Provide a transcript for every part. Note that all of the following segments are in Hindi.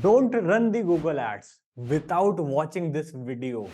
Don't run the Google ads without watching this video.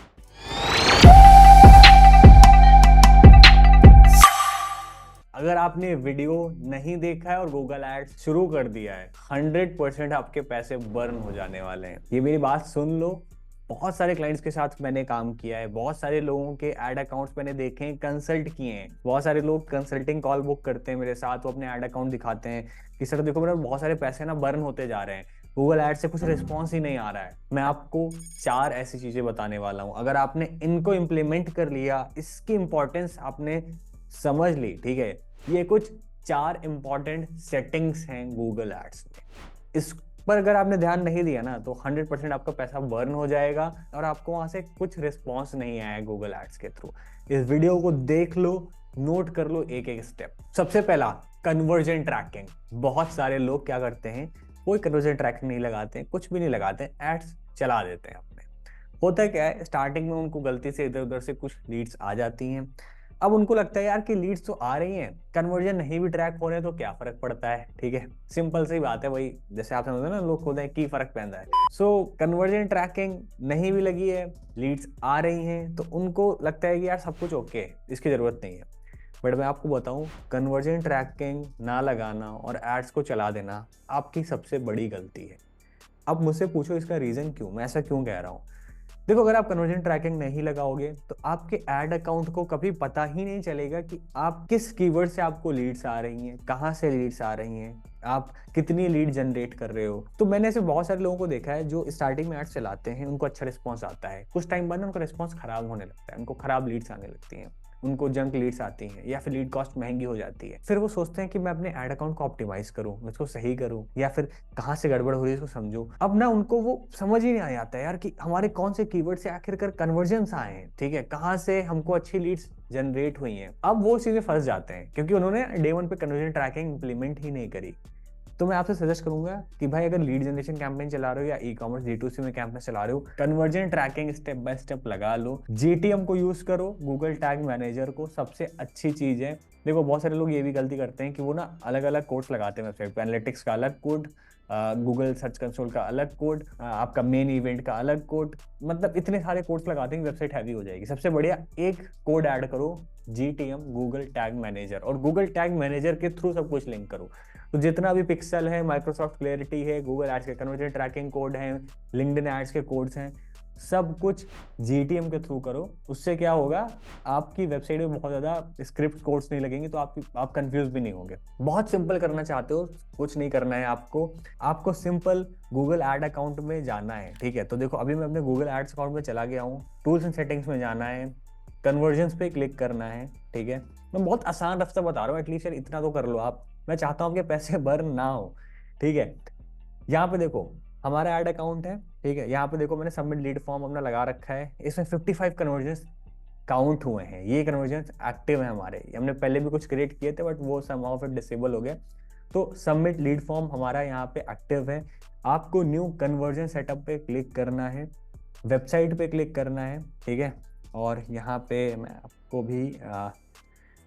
अगर आपने वीडियो नहीं देखा है और गूगल एड्स शुरू कर दिया है, 100% आपके पैसे बर्न हो जाने वाले हैं। ये मेरी बात सुन लो। बहुत सारे क्लाइंट्स के साथ मैंने काम किया है, बहुत सारे लोगों के एड अकाउंट्स मैंने देखे हैं, कंसल्ट किए हैं। बहुत सारे लोग कंसल्टिंग कॉल बुक करते हैं मेरे साथ, वो अपने एड अकाउंट दिखाते हैं कि सर देखो मेरे बहुत सारे पैसे ना बर्न होते जा रहे हैं, गूगल एड से कुछ रिस्पॉन्स ही नहीं आ रहा है। मैं आपको 4 ऐसी चीजें बताने वाला हूं। अगर आपने इनको इम्प्लीमेंट कर लिया, इसकी इंपॉर्टेंस आपने समझ ली, ठीक है, ये कुछ 4 इंपॉर्टेंट सेटिंग्स हैं गूगल एड्स में। इस पर अगर आपने ध्यान नहीं दिया ना तो 100% आपका पैसा बर्न हो जाएगा और आपको वहां से कुछ रिस्पॉन्स नहीं आया गूगल एड्स के थ्रू। इस वीडियो को देख लो, नोट कर लो एक एक स्टेप। सबसे पहला, कन्वर्जन ट्रैकिंग। बहुत सारे लोग क्या करते हैं, कोई कन्वर्जन ट्रैकिंग नहीं लगाते, कुछ भी नहीं लगाते, एड्स चला देते हैं अपने। होता क्या है, स्टार्टिंग में उनको गलती से इधर उधर से कुछ लीड्स आ जाती हैं। अब उनको लगता है यार कि लीड्स तो आ रही हैं, कन्वर्जन नहीं भी ट्रैक हो रहे हैं तो क्या फर्क पड़ता है। ठीक है, सिंपल सी बात है, वही जैसे आप समझते हैं ना, लोग खुद है की फर्क पैदा है। सो कन्वर्जन ट्रैकिंग नहीं भी लगी है, लीड्स आ रही हैं, तो उनको लगता है कि यार सब कुछ ओके है, इसकी जरूरत नहीं है। बट मैं आपको बताऊं, कन्वर्जन ट्रैकिंग ना लगाना और एड्स को चला देना आपकी सबसे बड़ी गलती है। अब मुझसे पूछो इसका रीजन क्यों, मैं ऐसा क्यों कह रहा हूं। देखो, अगर आप कन्वर्जन ट्रैकिंग नहीं लगाओगे तो आपके एड अकाउंट को कभी पता ही नहीं चलेगा कि आप किस कीवर्ड से आपको लीड्स आ रही हैं, कहां से लीड्स आ रही हैं, आप कितनी लीड जनरेट कर रहे हो। तो मैंने ऐसे बहुत सारे लोगों को देखा है जो स्टार्टिंग में एड्स चलाते हैं, उनको अच्छा रिस्पॉन्स आता है, कुछ टाइम बाद उनका रिस्पॉन्स खराब होने लगता है, उनको खराब लीड्स आने लगती हैं, उनको जंक लीड्स आती हैं या फिर लीड कॉस्ट महंगी हो जाती है। फिर वो सोचते हैं कि मैं अपने एड अकाउंट को ऑप्टिमाइज करूं, इसको सही करूं, या फिर कहां से गड़बड़ हो रही है इसको समझो। अब ना उनको वो समझ ही नहीं आता यार कि हमारे कौन से कीवर्ड से आखिरकार कन्वर्जन्स आए हैं, ठीक है, कहां से हमको अच्छी लीड्स जनरेट हुई हैं। अब वो चीजें फंस जाते हैं क्योंकि उन्होंने डे 1 पे कन्वर्जन ट्रैकिंग इंप्लीमेंट ही नहीं करी। तो मैं आपसे सजेस्ट करूंगा कि भाई अगर लीड जनरेशन कैंपेन चला रहे हो या ई कॉमर्स D2C में कैंपेन चला रहे हो, conversion tracking step by step लगा लो। GTM को यूज करो, गूगल टैग मैनेजर को, सबसे अच्छी चीज है। देखो, बहुत सारे लोग ये भी गलती करते हैं कि वो ना अलग अलग कोड्स लगाते हैं वेबसाइट पे। एनालिटिक्स का अलग कोड, गूगल सर्च कंसोल का अलग कोड, आपका मेन इवेंट का अलग कोड, मतलब इतने सारे कोड्स लगाते हैं कि वेबसाइट हैवी हो जाएगी। सबसे बढ़िया एक कोड ऐड करो, GTM गूगल टैग मैनेजर, और गूगल टैग मैनेजर के थ्रू सब कुछ लिंक करो। तो जितना भी पिक्सल है, माइक्रोसॉफ्ट क्लैरिटी है, गूगल एड्स के कन्वर्जन ट्रैकिंग कोड हैं, लिंक्डइन एड्स के कोड्स हैं, सब कुछ GTM के थ्रू करो। उससे क्या होगा, आपकी वेबसाइट में बहुत ज्यादा स्क्रिप्ट कोड्स नहीं लगेंगे, तो आप कंफ्यूज भी नहीं होंगे। बहुत सिंपल करना चाहते हो, कुछ नहीं करना है आपको सिंपल गूगल एड अकाउंट में जाना है। ठीक है, तो देखो अभी मैं अपने गूगल एड्स अकाउंट में चला गया हूँ, टूल्स एंड सेटिंग्स में जाना है, कन्वर्जन्स पे क्लिक करना है। ठीक है, मैं बहुत आसान रास्ता बता रहा हूँ, एटलीस्ट यार इतना तो कर लो आप। मैं चाहता हूँ आपके पैसे बर्न ना हो। ठीक है, यहाँ पे देखो हमारा ऐड अकाउंट है, ठीक है, यहाँ पे देखो मैंने सबमिट लीड फॉर्म अपना लगा रखा है, इसमें 55 कन्वर्जन्स काउंट हुए हैं, ये कन्वर्जन्स एक्टिव है हमारे। हमने पहले भी कुछ क्रिएट किए थे बट वो समहाउ फिर डिसेबल हो गया। तो सबमिट लीड फॉर्म हमारा यहाँ पे एक्टिव है। आपको न्यू कन्वर्जन सेटअप पे क्लिक करना है, वेबसाइट पे क्लिक करना है, ठीक है, और यहाँ पे मैं आपको भी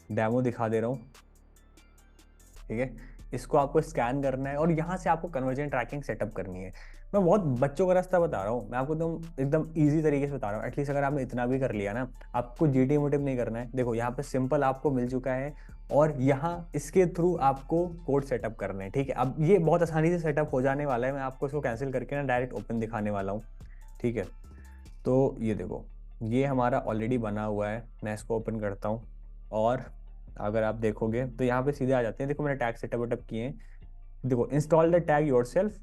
डेमो दिखा दे रहा हूँ। ठीक है, इसको आपको स्कैन करना है और यहाँ से आपको कन्वर्जन ट्रैकिंग सेटअप करनी है। मैं बहुत बच्चों का रास्ता बता रहा हूँ, मैं आपको एकदम इजी तरीके से बता रहा हूँ। एटलीस्ट अगर आपने इतना भी कर लिया ना, आपको GTM मोटिव नहीं करना है। देखो यहाँ पे सिंपल आपको मिल चुका है और यहाँ इसके थ्रू आपको कोड सेटअप करना है। ठीक है, अब ये बहुत आसानी से सेटअप हो जाने वाला है। मैं आपको इसको कैंसिल करके ना डायरेक्ट ओपन दिखाने वाला हूँ। ठीक है, तो ये देखो, ये हमारा ऑलरेडी बना हुआ है। मैं इसको ओपन करता हूँ और अगर आप देखोगे तो यहाँ पे सीधे आ जाते हैं। देखो मैंने टैग सेटअप वेटअप किए हैं। देखो इंस्टॉल द टैग योरसेल्फ,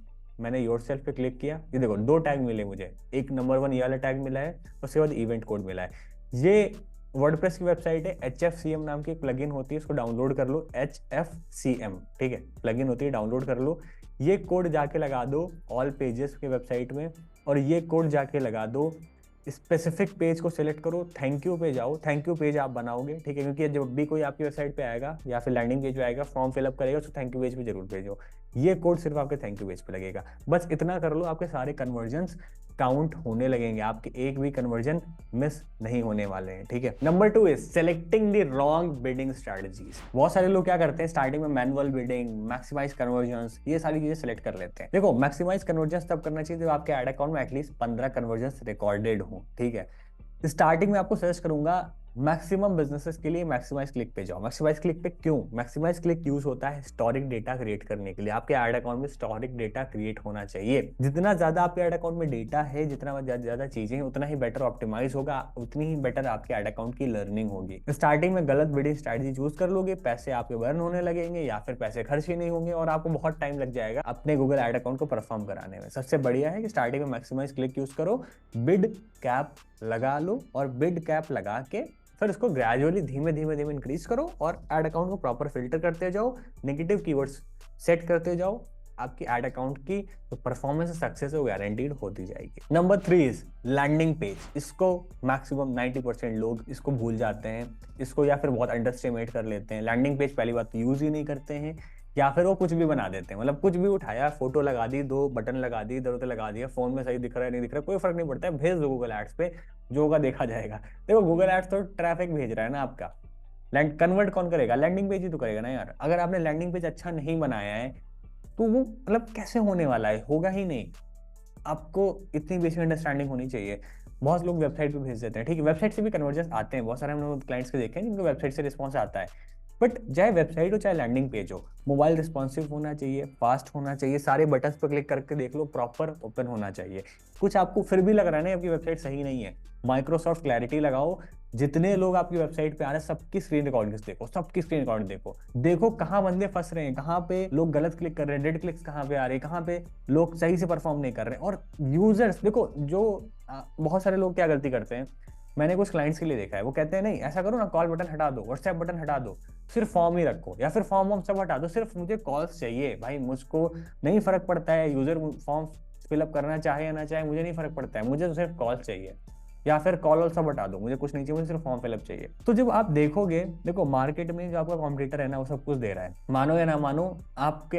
मैंने योरसेल्फ पे क्लिक किया। ये देखो 2 टैग मिले मुझे, एक नंबर 1 ये वाला टैग मिला है, उसके बाद इवेंट कोड मिला है। ये वर्डप्रेस की वेबसाइट है, HFCM नाम की एक प्लगइन होती है, इसको डाउनलोड कर लो, HFCM, ठीक है, प्लगइन होती है, डाउनलोड कर लो। ये कोड जाके लगा दो ऑल पेजेस के वेबसाइट में, और ये कोड जाके लगा दो स्पेसिफिक पेज को सिलेक्ट करो, थैंक यू पे जाओ। थैंक यू पेज आप बनाओगे, ठीक है, क्योंकि जब भी कोई आपकी वेबसाइट पे आएगा या फिर लैंडिंग पेज पे आएगा, फॉर्म फिलअप करेगा, तो थैंक यू पेज पे जरूर भेजो। ये कोड सिर्फ आपके थैंक यू पेज पे लगेगा। बस इतना कर लो, आपके सारे कन्वर्जन्स काउंट होने लगेंगे, आपके एक भी कन्वर्जन मिस नहीं होने वाले हैं, ठीक है। Number 2 is selecting the wrong bidding strategies. बहुत सारे लोग क्या करते हैं, स्टार्टिंग में मैनुअल बिडिंग, मैक्सिमाइज कन्वर्जन्स, ये सारी चीजें सेलेक्ट कर लेते हैं। देखो, मैक्सिमाइज कन्वर्जन्स तब करना चाहिए जब आपके एड अकाउंट में एटलीस्ट 15 कन्वर्जन्स रिकॉर्डेड हो, ठीक है। स्टार्टिंग में आपको सजेस्ट करूंगा मैक्सिमम बिजनेसेस के लिए मैक्सिमाइज क्लिक पे जाओ। मैक्सिमाइज क्लिक पे क्यों? मैक्सिमाइज क्लिक यूज होता है हिस्टोरिक डेटा क्रिएट करने के लिए। आपके एड अकाउंट में हिस्टोरिक डेटा क्रिएट होना चाहिए। जितना ज्यादा आपके एड अकाउंट में डेटा है, जितना ज्यादा चीजें हैं, उतना ही बेटर ऑप्टिमाइज होगा, उतनी ही बेटर आपके एड अकाउंट की लर्निंग होगी। स्टार्टिंग में गलत बिडिंग स्ट्रेटजी चूज कर लोगे, पैसे आपके बर्न होने लगेंगे या फिर पैसे खर्च ही नहीं होंगे और आपको बहुत टाइम लग जाएगा अपने गूगल एड अकाउंट को परफॉर्म कराने में। सबसे बढ़िया है कि स्टार्टिंग में मैक्सिमाइज क्लिक यूज करो, बिड कैप लगा लो और बिड कैप लगा के फिर उसको ग्रेजुअली धीमे धीमे धीमे इंक्रीज करो और एड अकाउंट को प्रॉपर फिल्टर करते जाओ, नेगेटिव कीवर्ड्स सेट करते जाओ। आपकी एड अकाउंट की जो परफॉर्मेंस सक्सेस है वो गारंटीड होती जाएगी। Number 3 is landing page. इसको मैक्सिमम 90% लोग इसको भूल जाते हैं, इसको या फिर बहुत अंडरस्टिमेट कर लेते हैं। लैंडिंग पेज पहली बात यूज ही नहीं करते हैं, या फिर वो कुछ भी बना देते हैं। मतलब कुछ भी उठाया, फोटो लगा दी, 2 बटन लगा दी, इधर उधर लगा दिया, फोन में सही दिख रहा है नहीं दिख रहा है कोई फर्क नहीं पड़ता है, भेज दो गूगल एड्स पे, जो होगा देखा जाएगा। देखो, गूगल एड्स तो ट्रैफिक भेज रहा है ना आपका, लैंड कन्वर्ट कौन करेगा? लैंडिंग पेज ही तो करेगा ना यार। अगर आपने लैंडिंग पेज अच्छा नहीं बनाया है तो वो मतलब कैसे होने वाला है? होगा ही नहीं। आपको इतनी बेसिक अंडरस्टैंडिंग होनी चाहिए। बहुत लोग वेबसाइट पे भेज देते हैं, ठीक है, वेबसाइट से भी कन्वर्जन आते हैं, बहुत सारे हम लोग क्लाइंट्स के देखे हैं जिनको वेबसाइट से रिस्पॉन्स आता है। बट चाहे वेबसाइट हो चाहे लैंडिंग पेज हो, मोबाइल रिस्पॉन्सिव होना चाहिए, फास्ट होना चाहिए, सारे बटन्स पर क्लिक करके देख लो, प्रॉपर ओपन होना चाहिए। कुछ आपको फिर भी लग रहा है ना आपकी वेबसाइट सही नहीं है, माइक्रोसॉफ्ट क्लैरिटी लगाओ। जितने लोग आपकी वेबसाइट पे आ रहे हैं सबकी स्क्रीन रिकॉर्डिंग्स देखो, सबकी स्क्रीन रिकॉर्डिंग देखो, देखो कहाँ बंदे फंस रहे हैं, कहाँ पे लोग गलत क्लिक कर रहे हैं, डेड क्लिक्स कहाँ पे आ रहे हैं, कहाँ पे लोग सही से परफॉर्म नहीं कर रहे हैं। और यूजर्स देखो, जो बहुत सारे लोग क्या गलती करते हैं, मैंने कुछ क्लाइंट्स के लिए देखा है, वो कहते हैं नहीं ऐसा करो ना, कॉल बटन हटा दो, व्हाट्सएप बटन हटा दो, सिर्फ फॉर्म ही रखो, या फिर फॉर्म सब हटा दो, सिर्फ मुझे कॉल्स चाहिए। भाई मुझको नहीं फर्क पड़ता है यूजर फॉर्म फिलअप करना चाहे या ना चाहे, मुझे नहीं फर्क पड़ता है, मुझे तो सिर्फ कॉल्स चाहिए, या फिर कॉल और सब हटा दो, मुझे कुछ नहीं चाहिए, मुझे सिर्फ फॉर्म फिलअप चाहिए। तो जब आप देखोगे, देखो मार्केट में जो आपका कॉम्पिटिटर है ना वो सब कुछ दे रहा है, मानो या ना मानो, आपके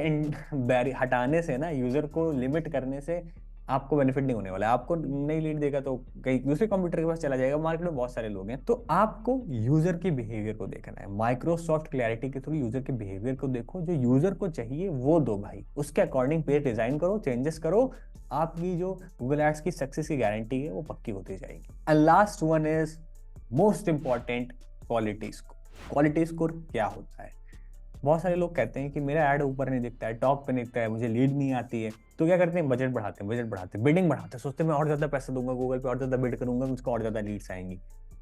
हटाने से ना, यूजर को लिमिट करने से आपको बेनिफिट नहीं होने वाला है। आपको नई लीड देगा तो कहीं दूसरे कंप्यूटर के पास चला जाएगा। मार्केट में बहुत सारे लोग हैं, तो आपको यूजर के बिहेवियर को देखना है। माइक्रोसॉफ्ट क्लैरिटी के थ्रू यूजर के बिहेवियर को देखो, जो यूजर को चाहिए वो दो भाई, उसके अकॉर्डिंग पेज डिजाइन करो, चेंजेस करो, आपकी जो गूगल एड्स की सक्सेस की गारंटी है वो पक्की होती जाएगी। And last one is most important, quality score. Quality score क्या होता है? बहुत सारे लोग कहते हैं कि मेरा ऐड ऊपर नहीं दिखता है, टॉप पे नहीं दिखता है, मुझे लीड नहीं आती है, तो क्या करते हैं, बजट बढ़ाते हैं, बिडिंग बढ़ाते हैं, सोचते हैं मैं और ज्यादा पैसा दूंगा गूगल पे, और ज्यादा बिड करूंगा, मुझको और ज्यादा लीड्स आएंगी।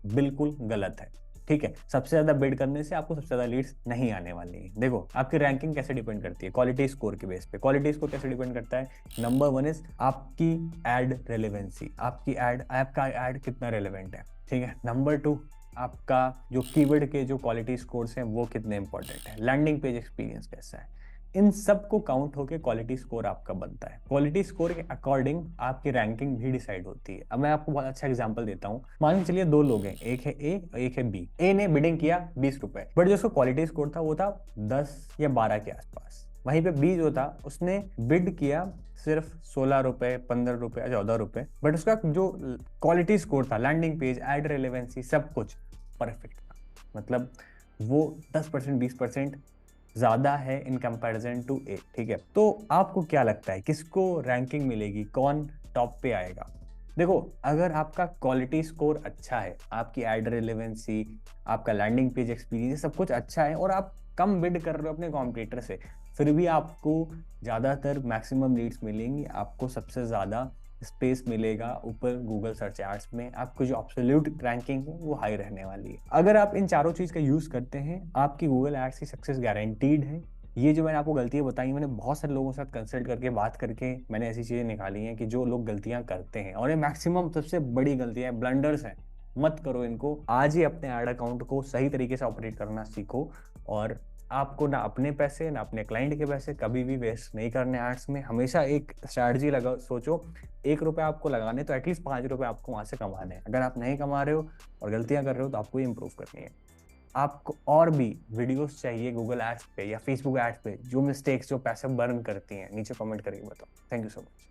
बिल्कुल गलत है, ठीक है। सबसे ज्यादा बिड करने से आपको सबसे ज्यादा लीड्स नहीं आने वाली है। देखो, आपकी रैंकिंग कैसे डिपेंड करती है? क्वालिटी स्कोर के बेस पे। क्वालिटी स्कोर कैसे डिपेंड करता है? नंबर 1 इज आपकी एड रेलेवेंसी, आपका एड कितना रेलेवेंट है, ठीक है। नंबर 2, आपका जो कीवर्ड के जो क्वालिटी स्कोर्स हैं वो कितने इंपॉर्टेंट है, लैंडिंग पेज एक्सपीरियंस कैसा है, इन सब को काउंट होके क्वालिटी स्कोर आपका बनता है। क्वालिटी स्कोर के अकॉर्डिंग आपकी रैंकिंग भी डिसाइड होती है। अब मैं आपको बहुत अच्छा एग्जांपल देता हूँ। मान के चलिए 2 लोग हैं, एक है ए और एक है बी। ए ने बिडिंग किया 20 रुपए, बट जो उसका क्वालिटी स्कोर था वो था 10 या 12 के आसपास। वहीं पे बी जो था उसने बिड किया सिर्फ 16 रुपए, 15 रुपए, 14 रुपए, बट उसका जो क्वालिटी स्कोर था, लैंडिंग पेज, एड रेलेवेंसी, सब कुछ परफेक्ट था। मतलब वो 10% 20% ज्यादा है इन कंपैरिजन टू ए, ठीक है। तो आपको क्या लगता है किसको रैंकिंग मिलेगी, कौन टॉप पे आएगा? देखो, अगर आपका क्वालिटी स्कोर अच्छा है, आपकी एड रेलेवेंसी, आपका लैंडिंग पेज एक्सपीरियंस, सब कुछ अच्छा है और आप कम बिड कर रहे हो अपने कॉम्पिटिटर से, फिर भी आपको ज्यादातर मैक्सिमम लीड्स मिलेंगी, आपको सबसे ज्यादा स्पेस मिलेगा ऊपर गूगल सर्च एड्स में, आपको जो एब्सोल्यूट रैंकिंग है वो हाई रहने वाली है। अगर आप इन चारों चीज का यूज करते हैं, आपकी गूगल एड्स की सक्सेस गारंटीड है। ये जो मैंने आपको गलतियां बताई, मैंने बहुत सारे लोगों के साथ कंसल्ट करके बात करके मैंने ऐसी चीजें निकाली हैं कि जो लोग गलतियां करते हैं, और ये मैक्सिमम सबसे बड़ी गलतियां, ब्लंडर्स हैं, मत करो इनको। आज ही अपने एड अकाउंट को सही तरीके से ऑपरेट करना सीखो, और आपको ना अपने पैसे ना अपने क्लाइंट के पैसे कभी भी वेस्ट नहीं करने एड्स में। हमेशा एक स्ट्रैटेजी लगा, सोचो 1 रुपये आपको लगाने तो एटलीस्ट 5 रुपये आपको वहां से कमाने हैं। अगर आप नहीं कमा रहे हो और गलतियां कर रहे हो तो आपको ये इंप्रूव करनी है। आपको और भी वीडियोस चाहिए गूगल एड्स पे या फेसबुक एड्स पे जो मिस्टेक्स जो पैसे बर्न करती हैं, नीचे कमेंट करके बताओ। Thank you so much.